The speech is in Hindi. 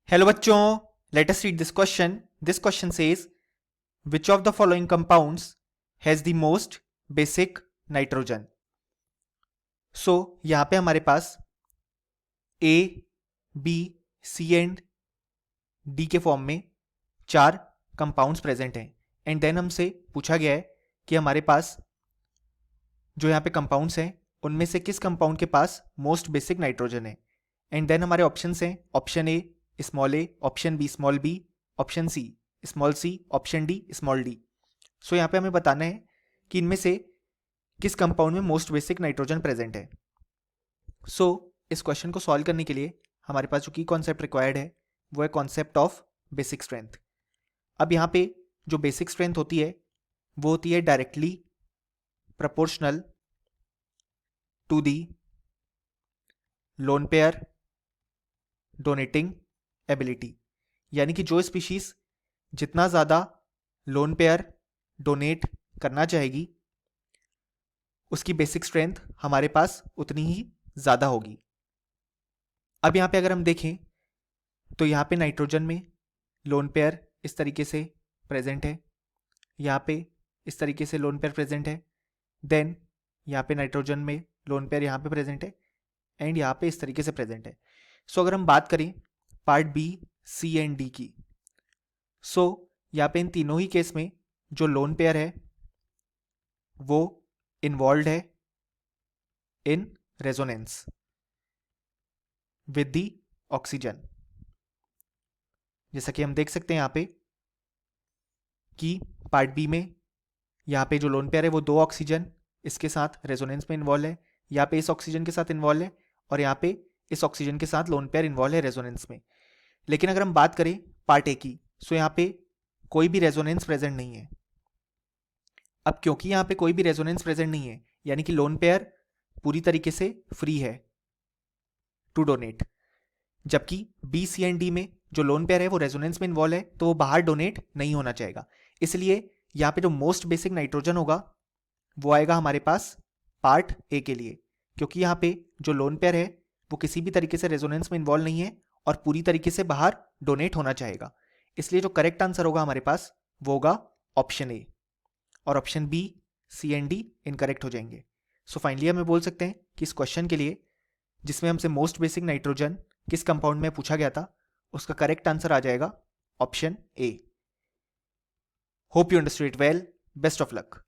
हेलो बच्चों, let us read this question. This question says which of the following compounds has the most basic nitrogen. So यहां पे हमारे पास A, B, C and D के फॉर्म में चार कंपाउंड्स प्रेजेंट हैं. एंड देन हमसे पूछा गया है कि हमारे पास जो यहाँ पे कंपाउंड्स हैं उनमें से किस कंपाउंड के पास मोस्ट बेसिक नाइट्रोजन है. एंड देन हमारे ऑप्शंस हैं option A small A, option B small B, option C small C, option D small D. So यहाँ पे हमें बताना है कि इनमें से किस कंपाउंड में मोस्ट बेसिक नाइट्रोजन प्रेजेंट है. सो इस क्वेश्चन को सॉल्व करने के लिए हमारे पास जो की कॉन्सेप्ट रिक्वायर्ड है वो है कॉन्सेप्ट ऑफ बेसिक स्ट्रेंथ. अब यहाँ पे जो बेसिक स्ट्रेंथ होती है वो होती है directly proportional to the lone pair donating ability. यानी कि जो स्पीशीज जितना ज्यादा लोन पेयर डोनेट करना चाहेगी उसकी बेसिक स्ट्रेंथ हमारे पास उतनी ही ज्यादा होगी. अब यहां पे अगर हम देखें तो यहां पे नाइट्रोजन में लोन पेयर इस तरीके से प्रेजेंट है, यहां पे इस तरीके से लोन पेयर प्रेजेंट है, देन यहाँ पे नाइट्रोजन में लोन पेयर यहाँ पे प्रेजेंट है एंड यहाँ पे इस तरीके से प्रेजेंट है. सो अगर हम बात करें part B, C and D की, सो यहाँ पे इन तीनों ही केस में जो लोन पेयर है वो इन्वॉल्व है in resonance with the oxygen. जैसा कि हम देख सकते हैं यहाँ पे कि पार्ट बी में यहाँ पे जो लोन पेयर है वो दो ऑक्सीजन इसके साथ रेजोनेंस में इन्वॉल्व है, यहाँ पे इस ऑक्सीजन के साथ इन्वॉल्व है और यहाँ पे इस ऑक्सीजन के साथ लोन पेयर इन्वॉल्व है रेजोनेंस में. लेकिन अगर हम बात करें पार्ट ए की, सो यहाँ पे कोई भी रेजोनेंस प्रेजेंट नहीं है. अब क्योंकि यहाँ पे कोई भी रेजोनेंस प्रेजेंट नहीं है यानी कि लोन पेयर पूरी तरीके से फ्री है टू डोनेट, जबकि बी, सी एंड डी में जो लोन पेयर है वो रेजोनेंस में इन्वॉल्व है तो वो बाहर डोनेट नहीं होना चाहेगा. इसलिए यहाँ पे जो मोस्ट बेसिक नाइट्रोजन होगा वो आएगा हमारे पास पार्ट ए के लिए, क्योंकि यहाँ पे जो लोन पेयर है वो किसी भी तरीके से रेजोनेंस में इन्वॉल्व नहीं है और पूरी तरीके से बाहर डोनेट होना चाहेगा. इसलिए जो करेक्ट आंसर होगा हमारे पास वो होगा ऑप्शन ए और option B, C and D incorrect हो जाएंगे. सो फाइनली हमें बोल सकते हैं कि इस क्वेश्चन के लिए जिसमें हमसे मोस्ट बेसिक नाइट्रोजन किस कंपाउंड में पूछा गया था उसका करेक्ट आंसर आ जाएगा option A. Hope you understood it well. Best of luck.